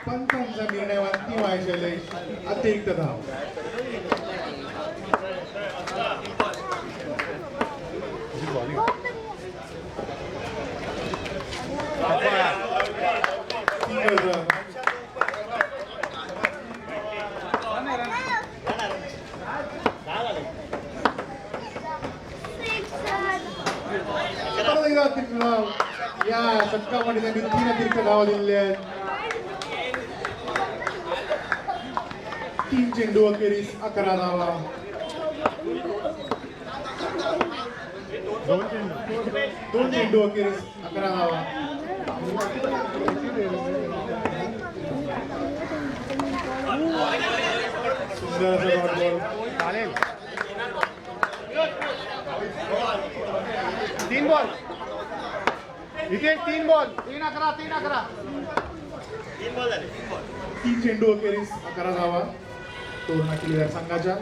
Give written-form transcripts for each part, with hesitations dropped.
पंचांचा निर्णय अंतिम आहे शैलेश. अतिरिक्त धाव. या षटकामध्ये त्यांनी 3 अतिरिक्त धावा दिलेल्या आहेत. 3 चेंडू अखेरीस 11 धावा. 2 चेंडू अखेरीस 11 धावा. सुंदर असं डॉट बॉल. चालेल. 3 बॉल इथे 3 बॉल 3-11 3-11 3 चेंडू अखेरीस 11 धावा. तोरणा केलेल्या संघाच्या.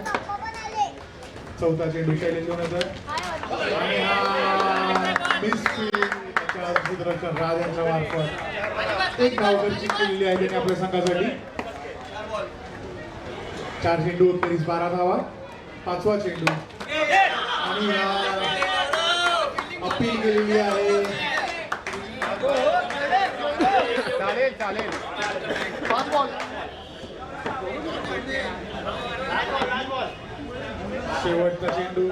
चौथा चेंडू शैलेश जोनकर आणि हा मिसफील्ड राज यांच्या मार्फत 1 धाव गरजेची केलेली आहे त्यांनी आपल्या संघासाठी. 4 चेंडू अखेरीस 12 धावा. 5वा चेंडू आणि अपील केलेली आहे. चालेल चालेल. 5 बॉल. शेवटचा चेंडू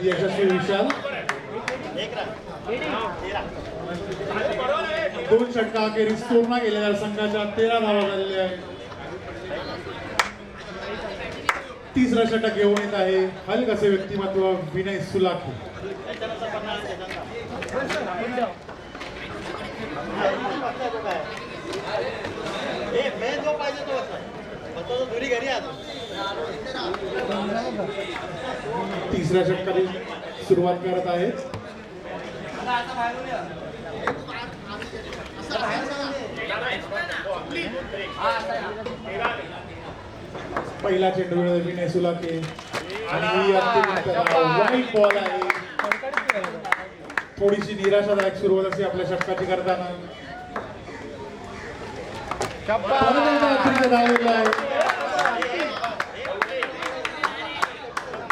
यशस्वी विशाल. 2 षटका अखेरीस तोरणा गेलेल्या संघाच्या 13 धावा झालेल्या आहेत. तिसरा षटक घेऊन येत आहे हलकसे व्यक्तिमत्व विनय सुलाखे. तिसऱ्या षटकाची सुरुवात करत आहेत. पहिला चेंडू विनय सुलाखे आणि वाईट बॉल आहे. थोडीशी निराशादायक सुरुवात असते आपल्या षटकाची करताना.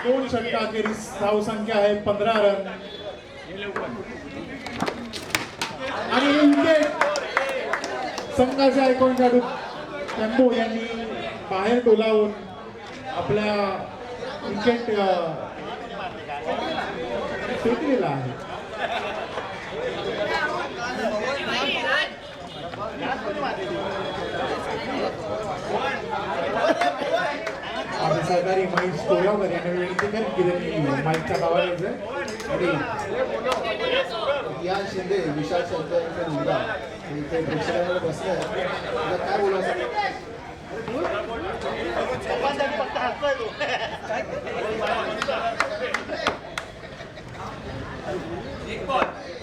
2 षटका अखेरीस धाव संख्या आहे 15 रन. आणि विकेट संघाचे आयकॉन खेळाडू टेम्पो यांनी बाहेर टोलावून आपल्या विकेट फेकलेला आहे. आपले सहकारी महेश कोळावर यांनी विनंती केली माईकच्या गावाला या शिंदे विशाल शंकरचा मुलगा इथे प्रेक्षकांवर बसलाय. काय बोलायचं?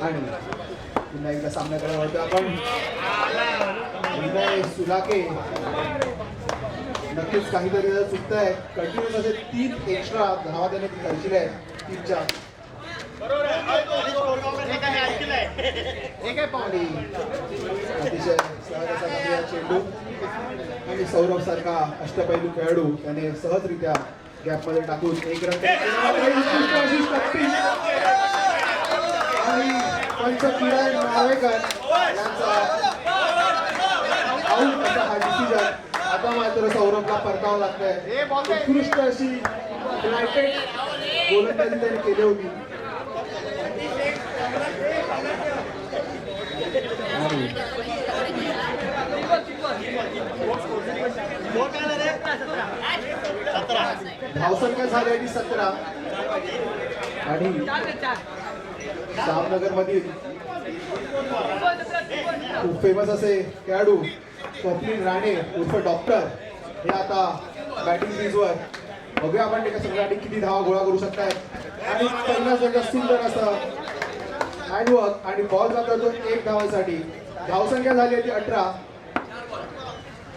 आणि पुन्हा एकदा सामन्याकडे होतो आपण. विनय सुलाखे नक्कीच काहीतरी चुकत आहे. कंटिन्यूस असे 3 एक्स्ट्रा धावा त्याने खेळलेल्या आहेत. 3च्या अतिशय सहज असा चेंडू आणि सौरभ सारखा अष्टपैलू खेळाडू त्याने सहजरित्या गॅपमध्ये टाकून 1 रन आणि पंच किरण नावेकर यांचा आऊट असा हा डिसिजन. आता मात्र सौरभला परतावं लागतंय. उत्कृष्ट अशी युनायटेड गोलंदाजी त्यांनी केली होती. धावसंख्या झाली 17 आणि जामनगर मधील खूप फेमस असे खेळाडू स्वप्नील राणे उर्फ डॉक्टर हे आता बॅटिंग क्रीजवर. बघूया आपण एका संघासाठी किती धावा गोळा करू शकतायत. आणि पहिला सुंदर असं हँडवर्क आणि बॉल जातो तो 1 धावासाठी. धावसंख्या झाली होती 18.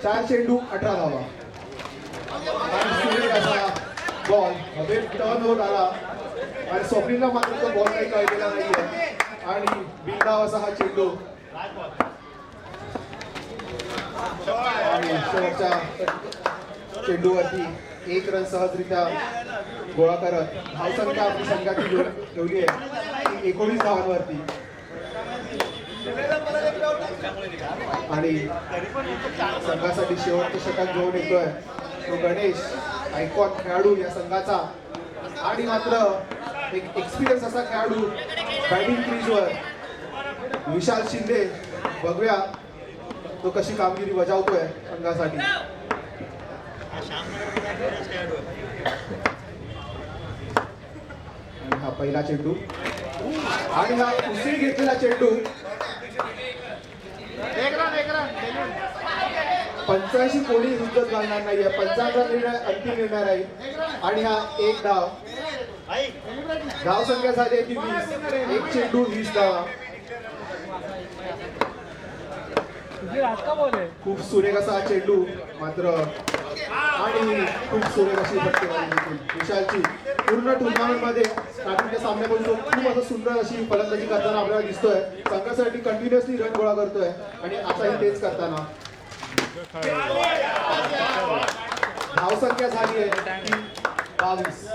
4 चेंडू 18 धावा. आणि सुंदर असा बॉल हवेत टर्न होत आला आणि स्वप्नीलला मात्र तो बॉल काही कळलेला नाहीये आणि बिनधाव असा हा चेंडू आणि शेवटच्या चेंडूवरती 1 रन सहजरित्या गोळा करत धावसंख्या आपली संघाची ठेवली आहे ती 19 धावांवरती आणि संघासाठी शेवटचं षटक घेऊन येतोय तो गणेश आयकॉन खेळाडू या संघाचा आणि मात्र एक एक्सपिरियन्स असा खेळाडू बॅटिंग क्रीजवर विशाल शिंदे. बघूया तो कशी कामगिरी बजावतोय संघासाठी. आणि हा पहिला चेंडू आणि हा उशीर घेतलेला चेंडू 85 कोणी हुद्दत घालणार नाहीये. 55 निर्णय अंतिम निर्णय राहील आणि हा 1 धाव. धाव संख्या झाली आहे ती 20. 1 चेंडू 20 धावा. खूप सुरेख असा हा चेंडू मात्र आणि खूप सुरेख अशी फटकेबाजी देखील विशालची. पूर्ण टुर्नामेंट मध्ये स्टार्टिंगच्या सामन्यापासून खूप असं सुंदर अशी फलंदाजी करताना आपल्याला दिसतोय. संघासाठी कंटिन्युअसली रन गोळा करतोय आणि आताही तेच करताना धावसंख्या झाली आहे 22.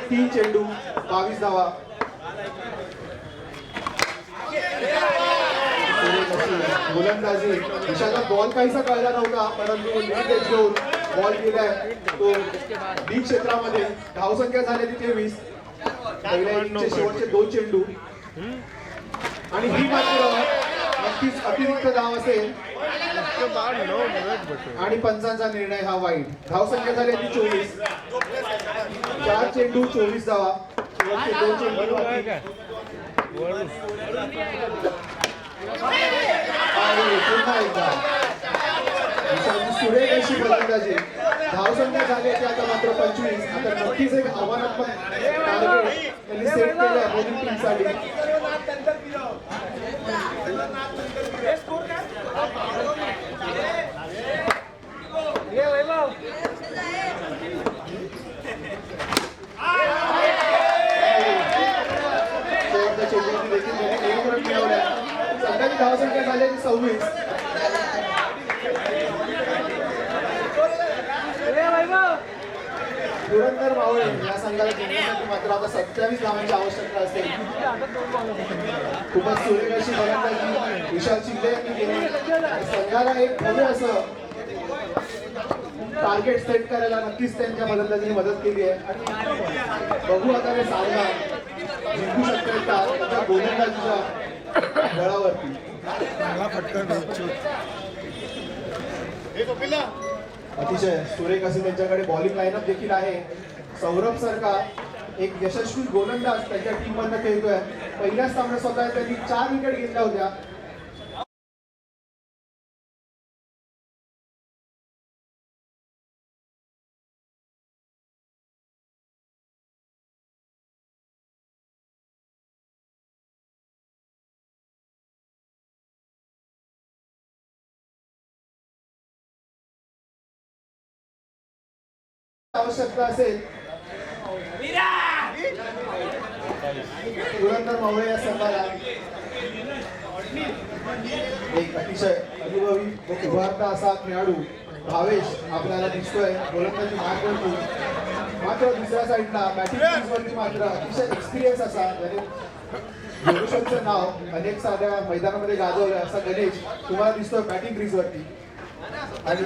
3 चेंडू 22 धावा. गोलंदाजी विशालला बॉल काहीसा कळला नव्हता परंतु नेट घेऊन बॉल गेलाय तो डी क्षेत्रामध्ये. धावसंख्या झाली 23. पहिल्या इनिंगचे शेवटचे 2 चेंडू आणि ही मात्र नक्कीच अतिरिक्त धाव असेल आणि पंचांचा निर्णय हा वाईट. धावसंख्या झाली 24. 4 चेंडू 24 धावा. शेवटचे 2 चेंडू आणि पुन्हा एकदा विशालची सुरेख अशी फलंदाजी. धावसंख्या झाली आहे आता मात्र 25. आता नक्कीच एक आव्हानात्मक टार्गेट त्यांनी सेट केलं आहे बॉलिंग टीमसाठी. चेंडूची देखील त्याने 1 रन मिळवला. संघाची धावसंख्या झाली 26. पुरंदर मावळे या संघाला जिंकण्यासाठी मात्र आता 27 धावांची आवश्यकता असेल. खूपच सुरेख अशी फलंदाजी विशाल शिंदे यांनी केली. संघाला एक भव्य असं टार्गेट सेट करायला नक्कीच त्यांच्या फलंदाजीने मदत केली आहे आणि बघू आता हे सामना जिंकू शकतात का त्यांच्या गोलंदाजीच्या बळावरती. अतिशय सुरेख असे त्यांच्याकडे बॉलिंग लाईनअप देखील आहे. सौरभ सरकार एक यशस्वी गोलंदाज त्यांच्या टीम मधनं खेळतोय. पहिल्याच सामन्यात स्वतः त्यांनी 4 विकेट घेतल्या होत्या. आवश्यकता असेल पुरंदर मावळे या संघाला एक अतिशय अनुभवी व उभारता असा खेळाडू भावेश आपल्याला दिसतोय गोलंदाजी मार्गवरती. मात्र दुसऱ्या साईडला बॅटिंग वरती मात्र अतिशय एक्सपिरियन्स असा जोरुशनचं नाव अनेक साध्या मैदानामध्ये गाजवलं असा गणेश तुम्हाला दिसतोय बॅटिंग क्रीजवरती. आणि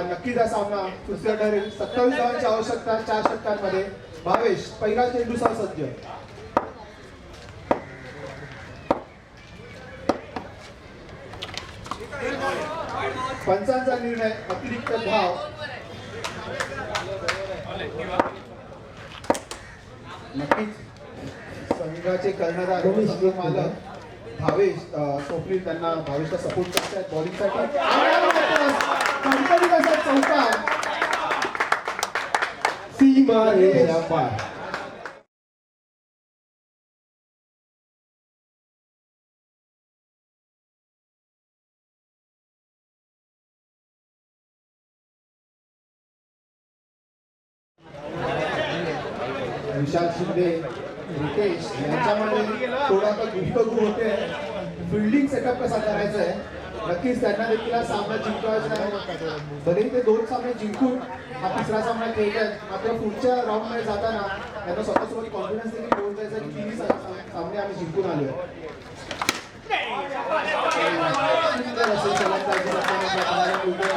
नक्कीच हा सामना दुसऱ्या ठरेल. 27 धावांची आवश्यकता 4 षटकांमध्ये. भावेश पहिला चेंडूचा सज्ज. पंचांचा निर्णय अतिरिक्त धाव. नक्कीच संघाचे कर्णधार मालक भावेश स्वप्नील त्यांना भावेशला सपोर्ट करतात बॉलिंगसाठी. चौकार सीमा रेषा पार. विशाल शिंदे, रितेश यांच्यामध्ये थोडा आता गुंतगुंत होते. फिल्डिंग सेटअप कसा करायचा आहे नक्कीच त्यांना देखील हा सामना जिंकायचा आहे. भलेही ते 2 सामने जिंकून हा 3रा सामना खेळतात मात्र पुढच्या राऊंडमध्ये जाताना त्यांना स्वतःसोबत कॉन्फिडन्स देखील घेऊन जायचा की 3 सामने आम्ही जिंकून आलोय. सुंदर असे फलंदाजी करताना पाहायला मिळतोय.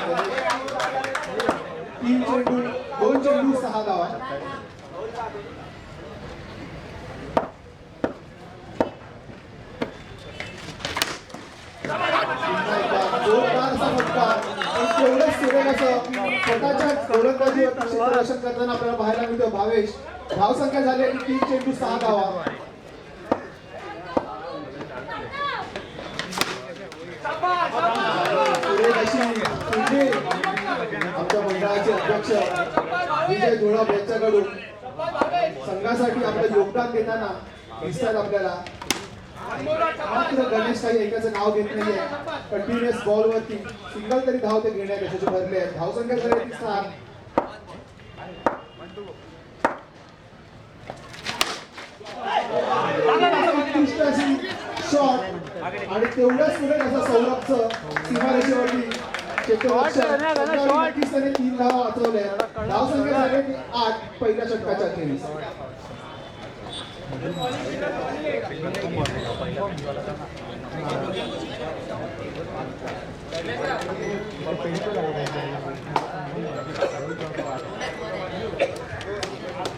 3 चेंडू 2 चेंडू 6 धावा. जोरदार असा फटका तेवढंच सुरेख असं स्वतःच्या गोलंदाजीवर क्षेत्ररक्षण करताना आपल्याला पाहायला मिळतो भावेश. धावसंख्या झाली आहे 3 चेंडू 6 धावा. सुरेख अशी शिंदे आमच्या मंडळाचे अध्यक्ष विजय धुळप यांच्याकडून संघासाठी आपलं योगदान देताना दिसतात आपल्याला. मात्र गणेश काही एकाचं नाव घेत नाहीये. कंटिन्युअस बॉल वरती सिंगल तरी धाव ते घेण्यात यशस्वी ठरले आहेत. धावसंख्या झाली 7. उत्कृष्ट अशी शॉट आणि तेवढंच सुरेख असं सौरभचं सीमारेषेवरती क्षेत्ररक्षण. नक्कीच त्याने 3 धावा वाचवल्या. धावसंख्या झाली 8 पहिल्या षटकाच्या अखेरीस.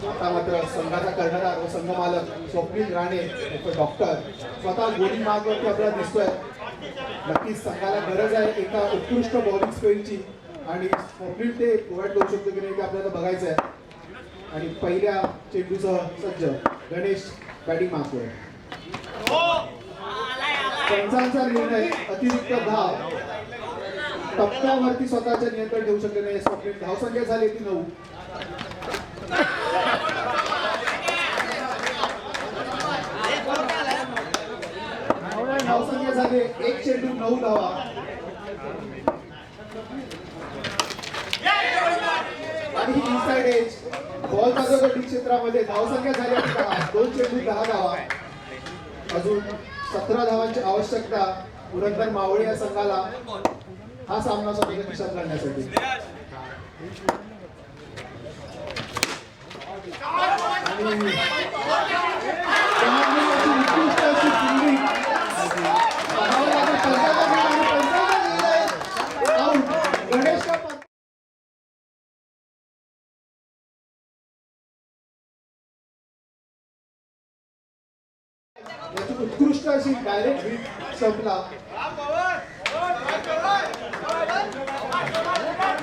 आता मात्र संघाचा कर्णधार व संघ मालक स्वप्नील राणे डॉक्टर स्वतः गोली मार्गवरती आपल्याला दिसतोय. नक्कीच संघाला गरज आहे एका उत्कृष्ट बॉलिंग स्पेलची आणि स्वप्नील ते प्रोव्हाइड करू शकतो की नाही ते आपल्याला बघायचं आहे. आणि पहिल्या चेंडूसह सज्ज गणेश बॅटिंग मार्कवर. पंचांचा निर्णय अतिरिक्त धाव टप्प्यावरती स्वतःचे नियंत्रण ठेवू शकले नाही स्वप्नील. धावसंख्या झाली ती 9. धावसंख्या झाली 1 चेंडू 9 धावा. आणि ही इनसाइड एज बॉल जातो डी क्षेत्रामध्ये. धावसंख्या झाली 2 चेंडू 10 धावा. अजून 17 धावांची आवश्यकता पुरंदर मावळे या संघाला हा सामना स्वतःच्या खिशात करण्यासाठी. उत्कृष्ट अशी फिल्डिंग गणेश का उत्कृष्ट अशी डायरेक्ट हिट संपला.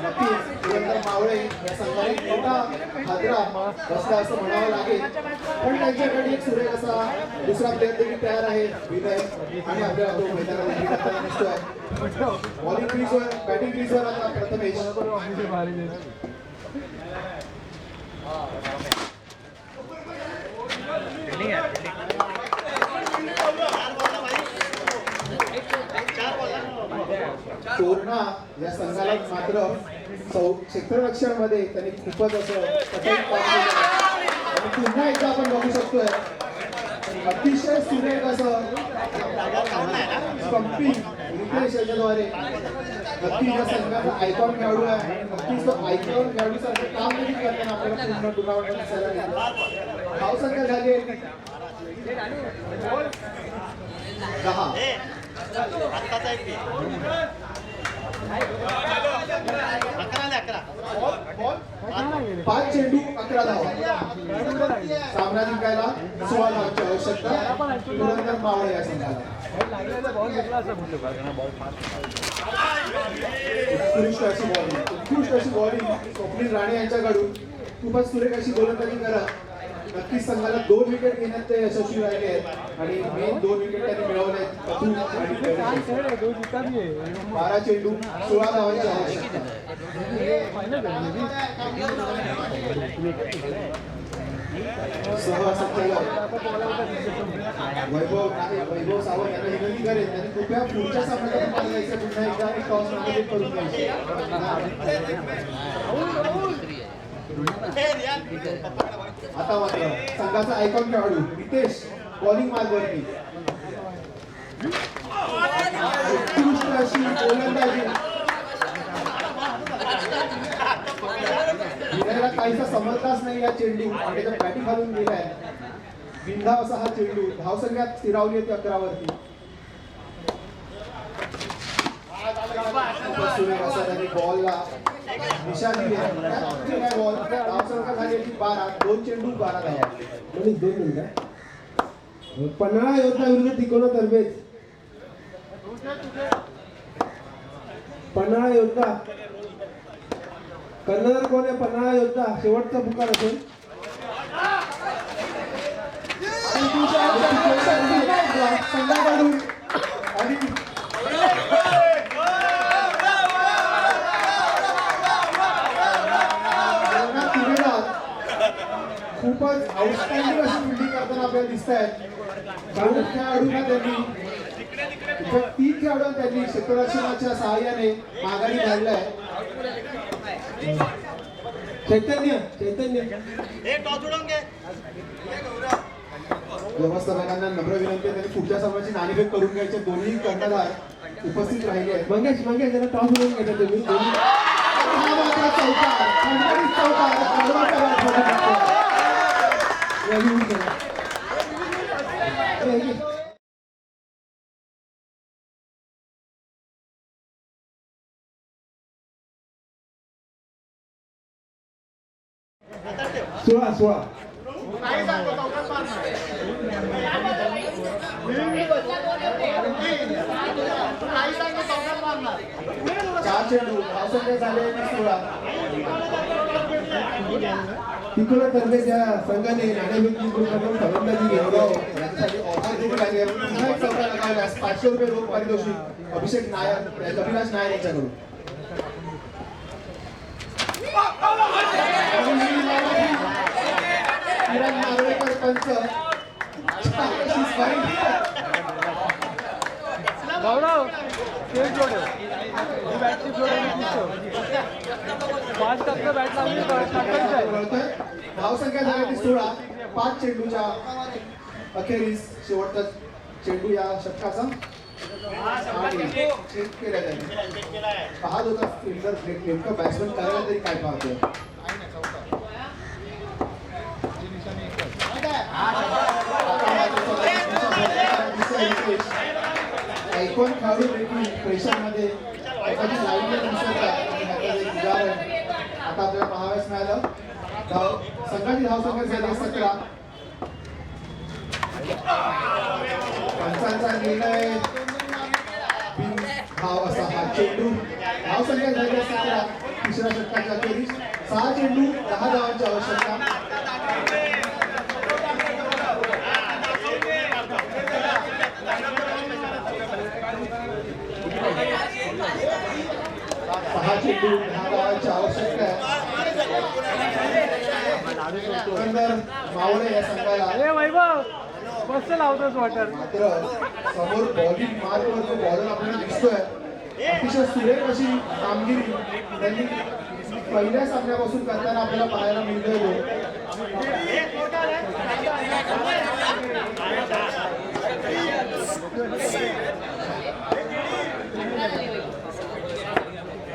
नक्कीच पुरंदर मावळे या संघाने मोठा हादरा बसला असं म्हणावं लागेल. पण त्यांच्याकडे एक सुरेख असा दुसरा प्लेअर देखील तयार आहे विनय आणि आपल्याला तो मैदानात करताना दिसतोय. बॉलिंग क्रीजवर बॅटिंग क्रीजवर आता प्रथमेश. तोरणा या संघाला मात्र क्षेत्ररक्षण मध्ये त्यांनी खूपच असं कठीण काम केलं. आणि पुन्हा एकदा आपण बघू शकतोय अतिशय सुरेख असं स्टंपिंग रितेश याच्याद्वारे. नक्की या संघाचा आयकॉन खेळाडू आहे आणि नक्कीच तो आयकॉन खेळाडूसारखं काम देखील करताना आपल्याला पूर्ण टुर्नामेंट दिसायला मिळालं. धावसंख्या झाली 10. 5 चेंडू 11 धावा. सामना जिंकायला 16 धावांची आवश्यकता पुरंदर मावळे या संघाला. उत्कृष्ट अशी बॉलिंग स्वप्नील राणे यांच्याकडून. खूपच सुरेख अशी गोलंदाजी करत नक्कीच संघाला 2 विकेट घेण्यात ते यशस्वी राहिले आहेत आणि मेन 2 विकेट त्यांनी मिळवले. 12 चेंडू 16 धावांची आवश्यकता. वैभव सावंत यांना विनंती करेल त्यांनी कृपया पुढच्या सामन्यात पुन्हा एकदा टॉस करून घ्यायचे. आता मात्र संघाचा आयकॉन खेळाडू रितेश बॉलिंग मार्गवरती उत्कृष्ट अशी गोलंदाजी विनयला काहीसा समजलाच नाही या चेंडू आणि त्याच्या बॅटी घालून गेलाय बिंधाव असा हा चेंडू धावसंख्यात स्थिरावली होती 11 वरती सुरेख असा त्यांनी बॉलला दिशा दिली बॉल धावसंख्या झाली होती 12 2 चेंडू 12 धावा म्हणजे 2 मिनिटं पन्हाळा योद्धा विरुद्ध तिकोना तरबेज पन्हाळा योद्धा कर्णधार कोण आहे पन्हाळा योद्धा शेवटचा पुकार असेल संघाकडून आणि खूपच आउटस्टँडिंग अशी फिल्डिंग करताना आपल्याला दिसत आहेत कारण खेळाडूंना त्यांनी 3 खेळाडू त्यांनी क्षेत्ररक्षणाच्या सहाय्याने माघारी घाललाय चैतन्य व्यवस्थापकांना नम्र विनंती आहे, त्यांनी पुढच्या सामन्याची नाणेफेक करून घ्यायचे दोन्ही कर्णधार उपस्थित राहिले आहेत मंगेश जरा टॉस उडवून घ्यायचा तुम्ही हा मात्र चौकार खणखणीत चौकार सोळा चार चेंडू धावसंख्या झाले 16 तिकोना तरबेज या संघाने नाणेफेक जिंकून फलंदाजी घेतली याच्यासाठी ऑफर देखील आहे पुन्हा एक चौकार लगावल्यास 500 रुपये रोख पारितोषिक अभिषेक नायर अभिलाष नायर यांच्याकडून किरण नार्वेकर पंच गौरव तेज जोडे ही बॅटची फ्लोर आणि 5 टक्के बॅट लावली धावसंख्या झाली 16 5 चेंडूच्या अखेरीस शेवटचा चेंडू या षटकाचा आणि चेक केला त्याने पाहत होता फिल्डर नेमकं बॅट्समन करायला तरी काय पाहतोय आयकॉन खेळाडू देखील प्रेशरमध्ये एखादी लाईनला दिसत आहे आणि ह्याचं एक उदाहरण आता आपल्याला पाहावयास मिळालं संघाची धावसंख्या झाली 17 पंचांचा निर्णय धाव असा हा चेंडू धावसंख्या झाली 17 तिसऱ्या षटकाच्या अखेरीस 6 चेंडू 10 धावांची आवश्यकता चेंडू 10 धावांची आवश्यकता आहे मावळे या संघाला वैभव मस्त लावतोस वाटर मात्र समोर बॉलिंग मार्कवर जो बॉलर आपल्याला दिसतोय अतिशय सुरेख अशी कामगिरी त्यांनी पहिल्या सामन्यापासून करताना आपल्याला पाहायला मिळतोय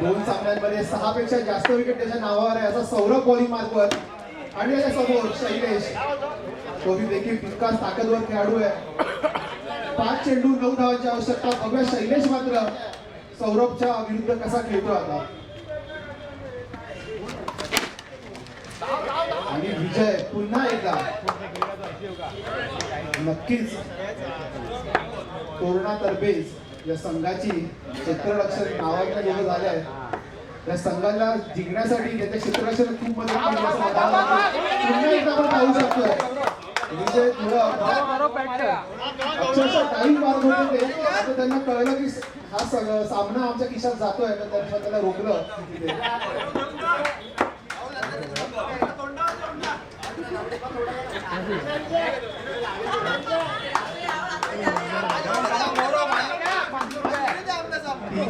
दोन सामन्यांमध्ये 6 पेक्षा जास्त विकेट त्याच्या नावावर आहे असा सौरभ बॉलिंग मार्कवर आणि त्याच्या समोर शैलेश तो देखील तितकाच ताकदवर खेळाडू आहे 5 चेंडू 9 धावांची आवश्यकता बघूया शैलेश मात्र सौरभच्या विरुद्ध कसा खेळतो आता आणि विजय पुन्हा एकदा नक्कीच तोरणा तरबेज या संघाची क्षेत्ररक्षण नावाच्या जेव्हा झाल्या आहेत त्या संघाला जिंकण्यासाठी त्याच्या क्षेत्ररक्षण खूप मदत केली असं पुन्हा एकदा आपण पाहू शकतो विजय अक्षरशः टाईम मार्ग होते आता त्यांना कळलं की हा सामना आमच्या खिशात जातोय तर त्यांनी स्वतःला रोखलं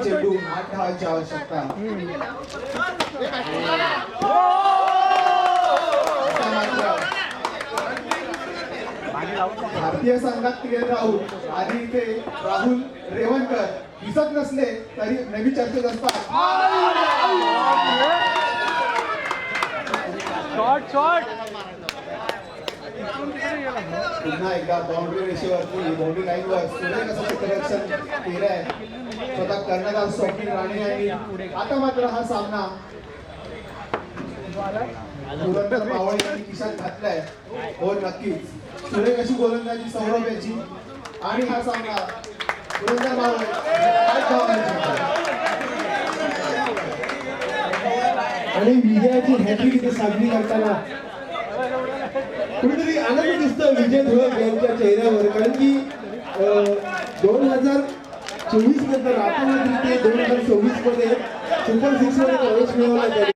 चेंडू 8 धावांची आवश्यकता आता मात्र भारतीय संघात क्लिअर राहुल आणि इथे राहुल रेवणकर दिसत नसले तरी नेहमी चर्चेत असतात. शॉट शॉट पुन्हा एकदा बाउंड्री रेषेवरती बाउंड्री लाईनवर सूर्य कसं क्षेत्ररक्षण केलंय स्वतः कर्णधार स्वप्नील राणे यांनी. आता मात्र हा सामना पुरंदर मावळे यांनी खिशात घातलाय. हो नक्कीच सूर्य कशी गोलंदाजी सौरभ याची आणि हा सामना पुरंदर मावळे काय जबाबदारी घेतात. आणि विजयाची हॅट्रिक इथे साजरी करताना कुठेतरी आनंद दिसतो विजय धुळक यांच्या चेहऱ्यावर. कारण की 2024 नंतर आता मात्र ते 2024 मध्ये सुपर 6 मध्ये प्रवेश मिळवला.